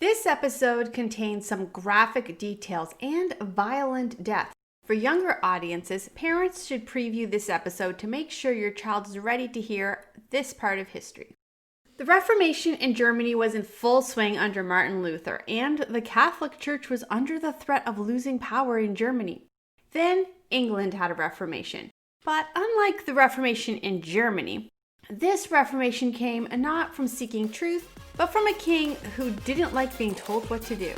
This episode contains some graphic details and violent death. For younger audiences, parents should preview this episode to make sure your child is ready to hear this part of history. The Reformation in Germany was in full swing under Martin Luther, and the Catholic Church was under the threat of losing power in Germany. Then England had a Reformation. But unlike the Reformation in Germany, this Reformation came not from seeking truth, but from a king who didn't like being told what to do.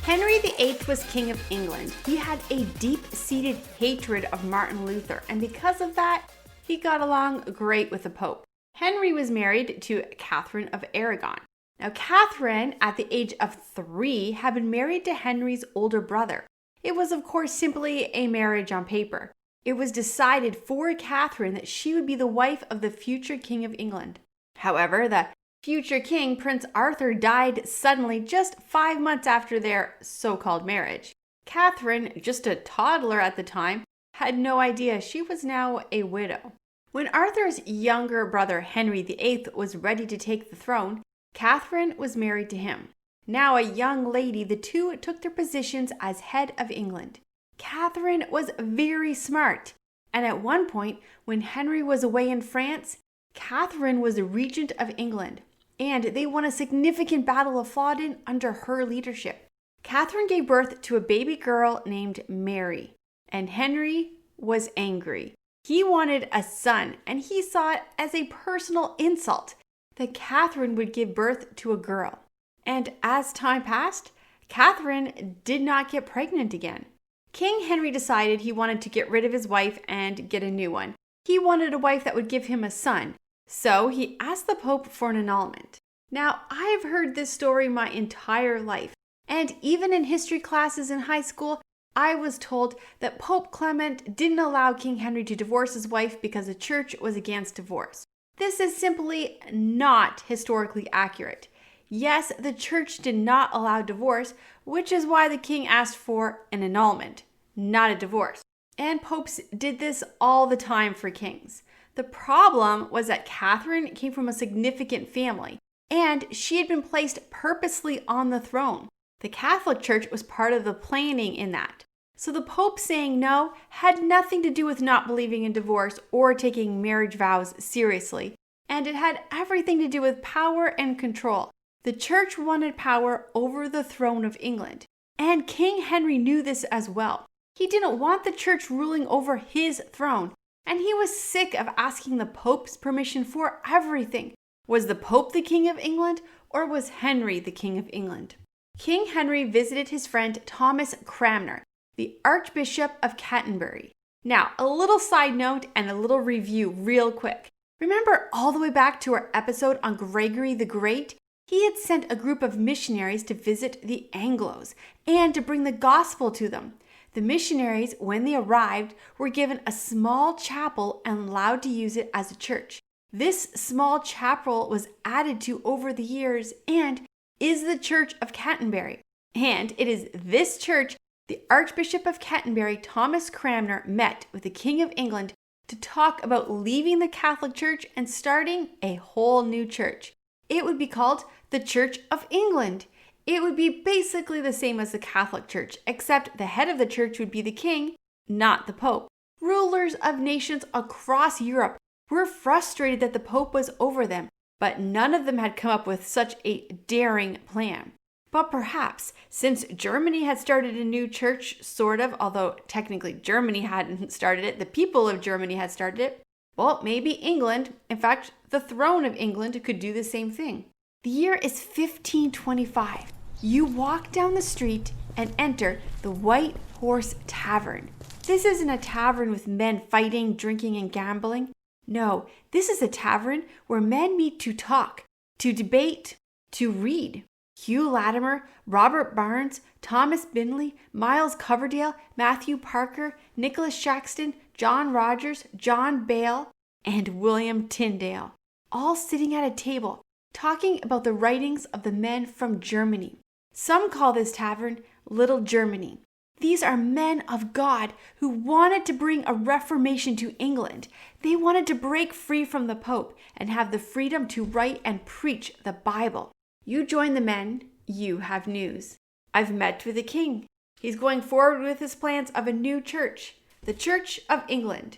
Henry VIII was King of England. He had a deep-seated hatred of Martin Luther, and because of that, he got along great with the Pope. Henry was married to Catherine of Aragon. Now, Catherine, at the age of 3, had been married to Henry's older brother. It was, of course, simply a marriage on paper. It was decided for Catherine that she would be the wife of the future King of England. However, the future king, Prince Arthur, died suddenly just 5 months after their so-called marriage. Catherine, just a toddler at the time, had no idea she was now a widow. When Arthur's younger brother Henry VIII was ready to take the throne, Catherine was married to him. Now a young lady, the two took their positions as head of England. Catherine was very smart, and at one point, when Henry was away in France, Catherine was the regent of England, and they won a significant battle of Flodden under her leadership. Catherine gave birth to a baby girl named Mary, and Henry was angry. He wanted a son, and he saw it as a personal insult that Catherine would give birth to a girl. And as time passed, Catherine did not get pregnant again. King Henry decided he wanted to get rid of his wife and get a new one. He wanted a wife that would give him a son, so he asked the Pope for an annulment. Now, I've heard this story my entire life, and even in history classes in high school, I was told that Pope Clement didn't allow King Henry to divorce his wife because the church was against divorce. This is simply not historically accurate. Yes, the church did not allow divorce, which is why the king asked for an annulment, not a divorce. And popes did this all the time for kings. The problem was that Catherine came from a significant family, and she had been placed purposely on the throne. The Catholic Church was part of the planning in that. So the Pope saying no had nothing to do with not believing in divorce or taking marriage vows seriously, and it had everything to do with power and control. The church wanted power over the throne of England, and King Henry knew this as well. He didn't want the church ruling over his throne, and he was sick of asking the Pope's permission for everything. Was the Pope the King of England, or was Henry the King of England? King Henry visited his friend Thomas Cranmer, the Archbishop of Canterbury. Now, a little side note and a little review real quick. Remember all the way back to our episode on Gregory the Great? He had sent a group of missionaries to visit the Anglos and to bring the gospel to them. The missionaries, when they arrived, were given a small chapel and allowed to use it as a church. This small chapel was added to over the years and is the Church of Canterbury. And it is this church the Archbishop of Canterbury, Thomas Cranmer, met with the King of England to talk about leaving the Catholic Church and starting a whole new church. It would be called the Church of England. It would be basically the same as the Catholic Church, except the head of the church would be the king, not the Pope. Rulers of nations across Europe were frustrated that the Pope was over them, but none of them had come up with such a daring plan. But perhaps, since Germany had started a new church, sort of, although technically Germany hadn't started it, the people of Germany had started it, well, maybe England, in fact, the throne of England, could do the same thing. The year is 1525. You walk down the street and enter the White Horse Tavern. This isn't a tavern with men fighting, drinking, and gambling. No, this is a tavern where men meet to talk, to debate, to read. Hugh Latimer, Robert Barnes, Thomas Binley, Miles Coverdale, Matthew Parker, Nicholas Shaxton, John Rogers, John Bale, and William Tyndale, all sitting at a table talking about the writings of the men from Germany. Some call this tavern Little Germany. These are men of God who wanted to bring a reformation to England. They wanted to break free from the Pope and have the freedom to write and preach the Bible. You join the men, you have news. I've met with the king. He's going forward with his plans of a new church, the Church of England.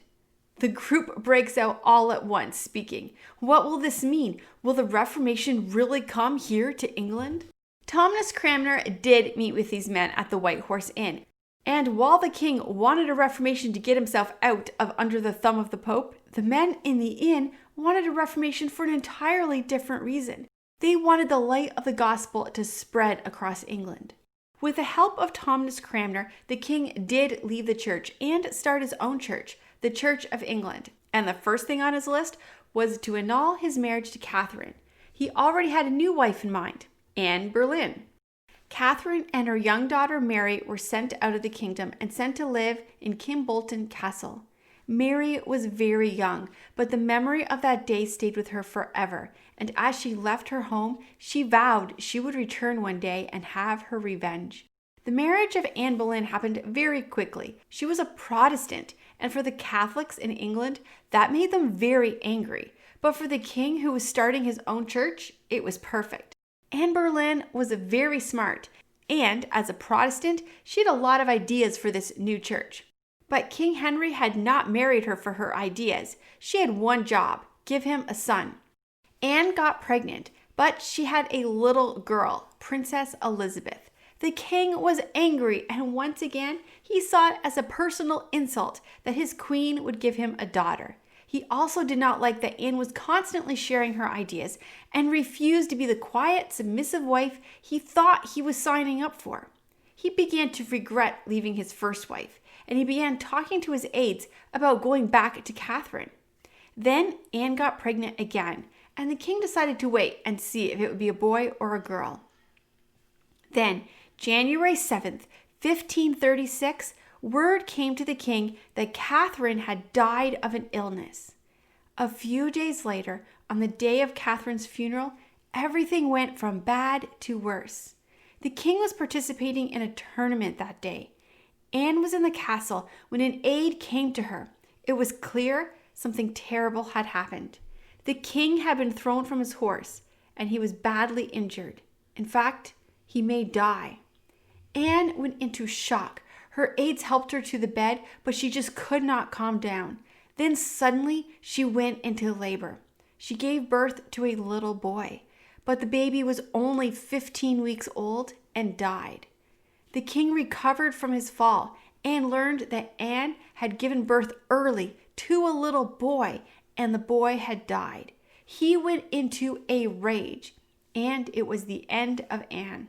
The group breaks out all at once, speaking. What will this mean? Will the Reformation really come here to England? Thomas Cranmer did meet with these men at the White Horse Inn. And while the king wanted a reformation to get himself out of under the thumb of the Pope, the men in the inn wanted a reformation for an entirely different reason. They wanted the light of the gospel to spread across England. With the help of Thomas Cranmer, the king did leave the church and start his own church, the Church of England. And the first thing on his list was to annul his marriage to Catherine. He already had a new wife in mind, Anne Boleyn. Catherine and her young daughter Mary were sent out of the kingdom and sent to live in Kimbolton Castle. Mary was very young, but the memory of that day stayed with her forever, and as she left her home, she vowed she would return one day and have her revenge. The marriage of Anne Boleyn happened very quickly. She was a Protestant, and for the Catholics in England, that made them very angry. But for the king who was starting his own church, it was perfect. Anne Boleyn was very smart, and as a Protestant, she had a lot of ideas for this new church. But King Henry had not married her for her ideas. She had one job: give him a son. Anne got pregnant, but she had a little girl, Princess Elizabeth. The king was angry, and once again, he saw it as a personal insult that his queen would give him a daughter. He also did not like that Anne was constantly sharing her ideas and refused to be the quiet, submissive wife he thought he was signing up for. He began to regret leaving his first wife, and he began talking to his aides about going back to Catherine. Then Anne got pregnant again, and the king decided to wait and see if it would be a boy or a girl. Then, January 7th, 1536, word came to the king that Catherine had died of an illness. A few days later, on the day of Catherine's funeral, everything went from bad to worse. The king was participating in a tournament that day. Anne was in the castle when an aide came to her. It was clear something terrible had happened. The king had been thrown from his horse, and he was badly injured. In fact, he may die. Anne went into shock. Her aides helped her to the bed, but she just could not calm down. Then suddenly, she went into labor. She gave birth to a little boy, but the baby was only 15 weeks old and died. The king recovered from his fall and learned that Anne had given birth early to a little boy, and the boy had died. He went into a rage, and it was the end of Anne.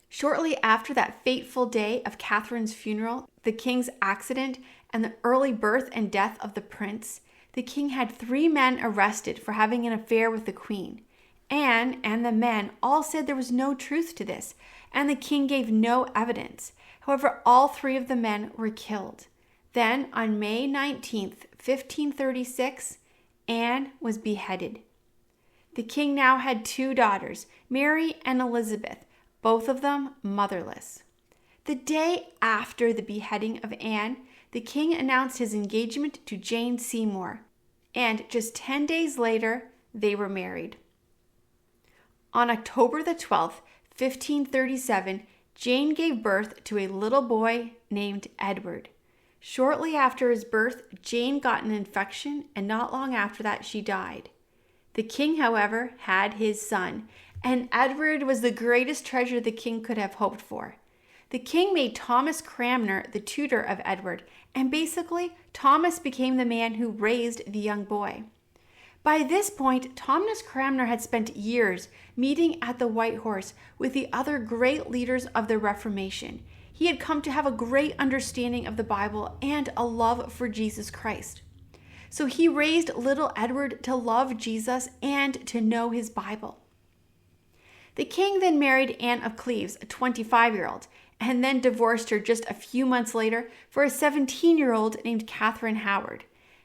Shortly after that fateful day of Catherine's funeral, the king's accident, and the early birth and death of the prince, the king had 3 men arrested for having an affair with the queen. Anne and the men all said there was no truth to this, and the king gave no evidence. However, all 3 of the men were killed. Then, on May 19th, 1536, Anne was beheaded. The king now had 2 daughters, Mary and Elizabeth, both of them motherless. The day after the beheading of Anne, the king announced his engagement to Jane Seymour, and just 10 days later, they were married. On October the 12th, 1537, Jane gave birth to a little boy named Edward. Shortly after his birth, Jane got an infection, and not long after that, she died. The king, however, had his son, and Edward was the greatest treasure the king could have hoped for. The king made Thomas Cranmer the tutor of Edward, and basically, Thomas became the man who raised the young boy. By this point, Thomas Cranmer had spent years meeting at the White Horse with the other great leaders of the Reformation. He had come to have a great understanding of the Bible and a love for Jesus Christ. So he raised little Edward to love Jesus and to know his Bible. The king then married Anne of Cleves, a 25-year-old, and then divorced her just a few months later for a 17-year-old named Catherine Howard.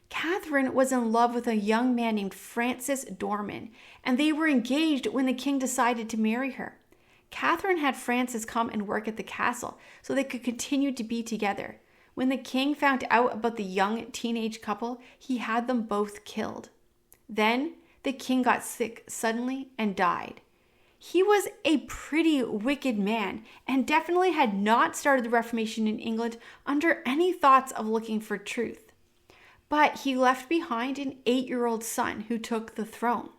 Catherine was in love with a young man named Francis Dorman, and they were engaged when the king decided to marry her. Catherine had Francis come and work at the castle so they could continue to be together. When the king found out about the young teenage couple, he had them both killed. Then the king got sick suddenly and died. He was a pretty wicked man and definitely had not started the Reformation in England under any thoughts of looking for truth. But he left behind an 8-year-old son who took the throne.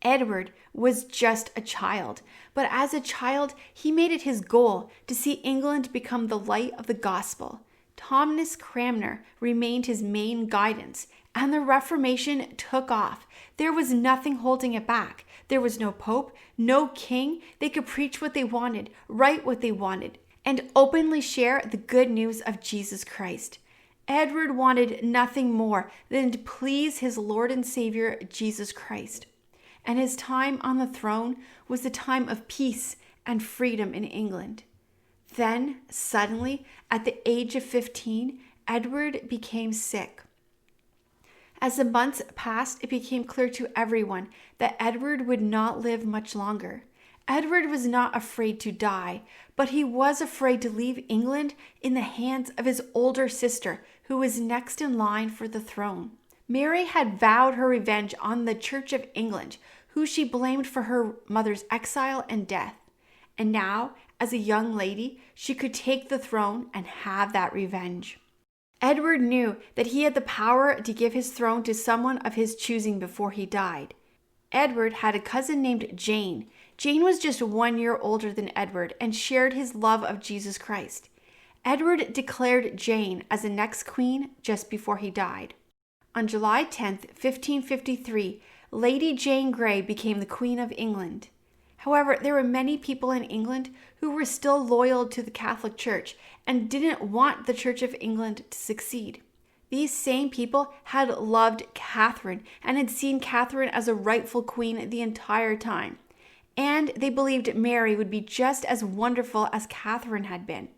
Edward was just a child, but as a child, he made it his goal to see England become the light of the gospel. Thomas Cranmer remained his main guidance, and the Reformation took off. There was nothing holding it back. There was no pope, no king. They could preach what they wanted, write what they wanted, and openly share the good news of Jesus Christ. Edward wanted nothing more than to please his Lord and Savior, Jesus Christ. And his time on the throne was a time of peace and freedom in England. Then, suddenly, at the age of 15, Edward became sick. As the months passed, it became clear to everyone that Edward would not live much longer. Edward was not afraid to die, but he was afraid to leave England in the hands of his older sister, who was next in line for the throne. Mary had vowed her revenge on the Church of England, who she blamed for her mother's exile and death. And now, as a young lady, she could take the throne and have that revenge. Edward knew that he had the power to give his throne to someone of his choosing before he died. Edward had a cousin named Jane. Jane was just 1 year older than Edward and shared his love of Jesus Christ. Edward declared Jane as the next queen just before he died. On July 10th, 1553, Lady Jane Grey became the Queen of England. However, there were many people in England who were still loyal to the Catholic Church and didn't want the Church of England to succeed. These same people had loved Catherine and had seen Catherine as a rightful queen the entire time. And they believed Mary would be just as wonderful as Catherine had been.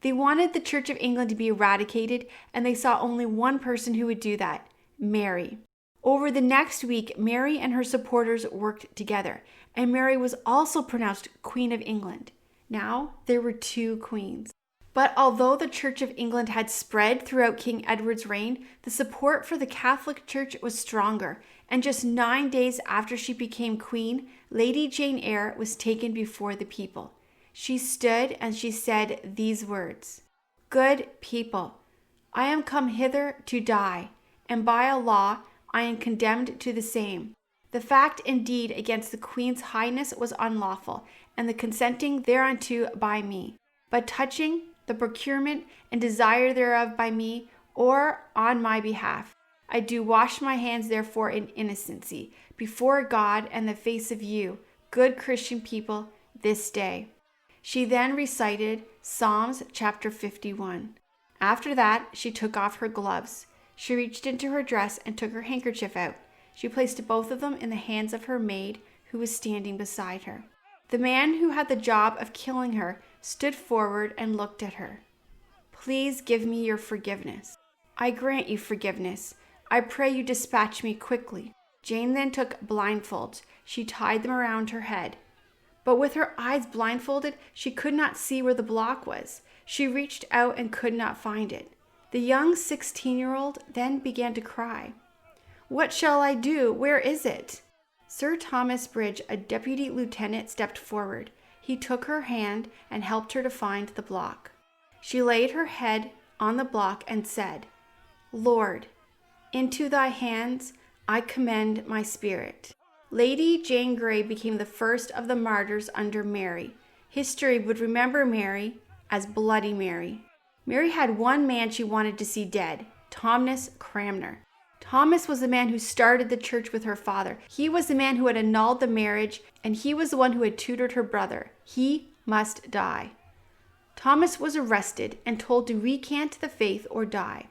They wanted the Church of England to be eradicated, and they saw only one person who would do that, Mary. Over the next week, Mary and her supporters worked together, and Mary was also pronounced Queen of England. Now, there were 2 queens. But although the Church of England had spread throughout King Edward's reign, the support for the Catholic Church was stronger, and just 9 days after she became queen, Lady Jane Eyre was taken before the people. She stood and she said these words, "Good people, I am come hither to die, and by a law I am condemned to the same. The fact indeed against the Queen's Highness was unlawful, and the consenting thereunto by me. But touching the procurement and desire thereof by me, or on my behalf, I do wash my hands therefore in innocency, before God and the face of you, good Christian people, this day." She then recited Psalms chapter 51. After that, she took off her gloves. She reached into her dress and took her handkerchief out. She placed both of them in the hands of her maid, who was standing beside her. The man who had the job of killing her stood forward and looked at her. "Please give me your forgiveness." "I grant you forgiveness. I pray you dispatch me quickly." Jane then took blindfolds. She tied them around her head. But with her eyes blindfolded, she could not see where the block was. She reached out and could not find it. The young 16-year-old then began to cry. "What shall I do? Where is it?" Sir Thomas Bridge, a deputy lieutenant, stepped forward. He took her hand and helped her to find the block. She laid her head on the block and said, "Lord, into thy hands I commend my spirit." Lady Jane Grey became the first of the martyrs under Mary. History would remember Mary as Bloody Mary. Mary had one man she wanted to see dead, Thomas Cranmer. Thomas was the man who started the church with her father. He was the man who had annulled the marriage, and he was the one who had tutored her brother. He must die. Thomas was arrested and told to recant the faith or die.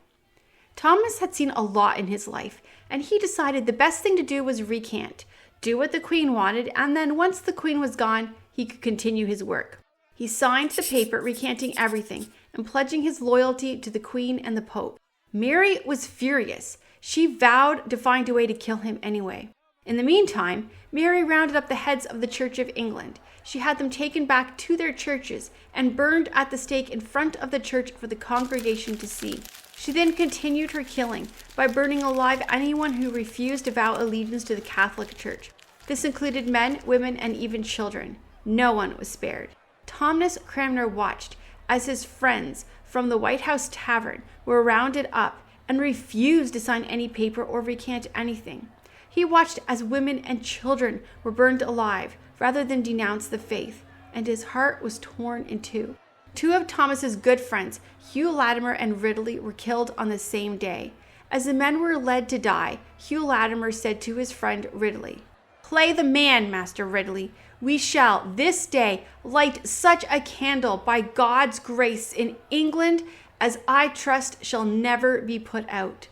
Thomas had seen a lot in his life, and he decided the best thing to do was recant, do what the Queen wanted, and then once the Queen was gone, he could continue his work. He signed the paper recanting everything and pledging his loyalty to the Queen and the Pope. Mary was furious. She vowed to find a way to kill him anyway. In the meantime, Mary rounded up the heads of the Church of England. She had them taken back to their churches and burned at the stake in front of the church for the congregation to see. She then continued her killing by burning alive anyone who refused to vow allegiance to the Catholic Church. This included men, women, and even children. No one was spared. Thomas Cranmer watched as his friends from the White House Tavern were rounded up and refused to sign any paper or recant anything. He watched as women and children were burned alive rather than denounce the faith, and his heart was torn in two. Two of Thomas's good friends, Hugh Latimer and Ridley, were killed on the same day. As the men were led to die, Hugh Latimer said to his friend Ridley, "Play the man, Master Ridley. We shall this day light such a candle by God's grace in England as I trust shall never be put out."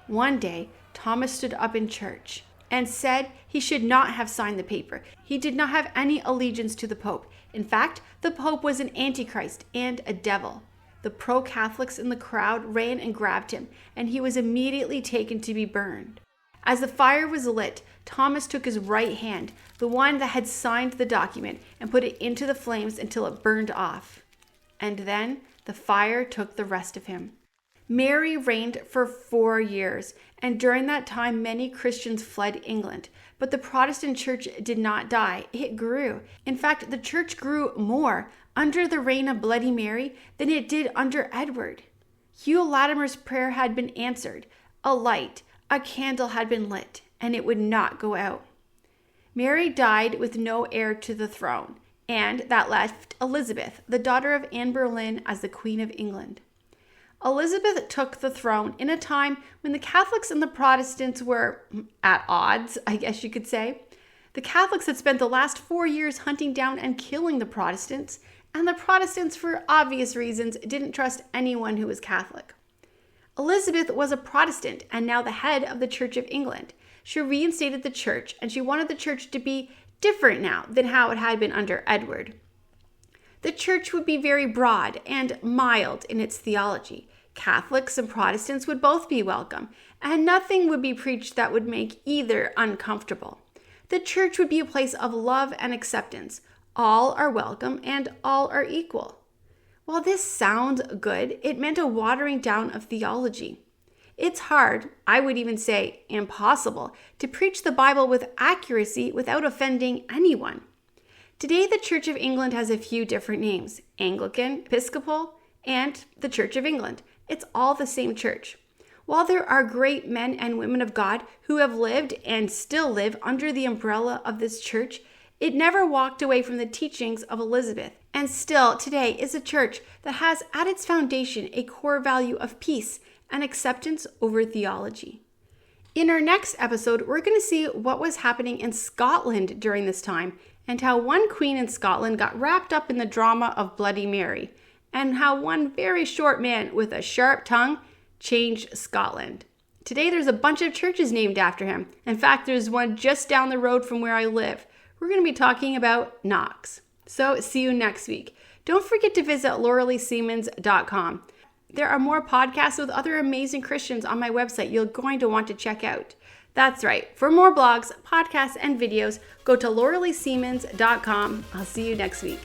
One day, Thomas stood up in church and said he should not have signed the paper. He did not have any allegiance to the Pope. In fact, the Pope was an antichrist and a devil. The pro-Catholics in the crowd ran and grabbed him, and he was immediately taken to be burned. As the fire was lit, Thomas took his right hand, the one that had signed the document, and put it into the flames until it burned off. And then the fire took the rest of him. Mary reigned for 4 years, and during that time many Christians fled England. But the Protestant church did not die, it grew. In fact, the church grew more under the reign of Bloody Mary than it did under Edward. Hugh Latimer's prayer had been answered. A candle had been lit, and it would not go out. Mary died with no heir to the throne, and that left Elizabeth, the daughter of Anne Boleyn, as the Queen of England. Elizabeth took the throne in a time when the Catholics and the Protestants were at odds, I guess you could say. The Catholics had spent the last 4 years hunting down and killing the Protestants, and the Protestants, for obvious reasons, didn't trust anyone who was Catholic. Elizabeth was a Protestant and now the head of the Church of England. She reinstated the church, and she wanted the church to be different now than how it had been under Edward. The church would be very broad and mild in its theology. Catholics and Protestants would both be welcome, and nothing would be preached that would make either uncomfortable. The church would be a place of love and acceptance. All are welcome and all are equal. While this sounds good, it meant a watering down of theology. It's hard, I would even say impossible, to preach the Bible with accuracy without offending anyone. Today, the Church of England has a few different names: Anglican, Episcopal, and the Church of England. It's all the same church. While there are great men and women of God who have lived and still live under the umbrella of this church, it never walked away from the teachings of Elizabeth, and still today is a church that has at its foundation a core value of peace and acceptance over theology. In our next episode, we're going to see what was happening in Scotland during this time, and how one queen in Scotland got wrapped up in the drama of Bloody Mary, and how one very short man with a sharp tongue changed Scotland. Today there's a bunch of churches named after him. In fact, there's one just down the road from where I live. We're going to be talking about Knox. So see you next week. Don't forget to visit lauraleesiemens.com. There are more podcasts with other amazing Christians on my website you're going to want to check out. That's right. For more blogs, podcasts, and videos, go to lauraleesiemens.com. I'll see you next week.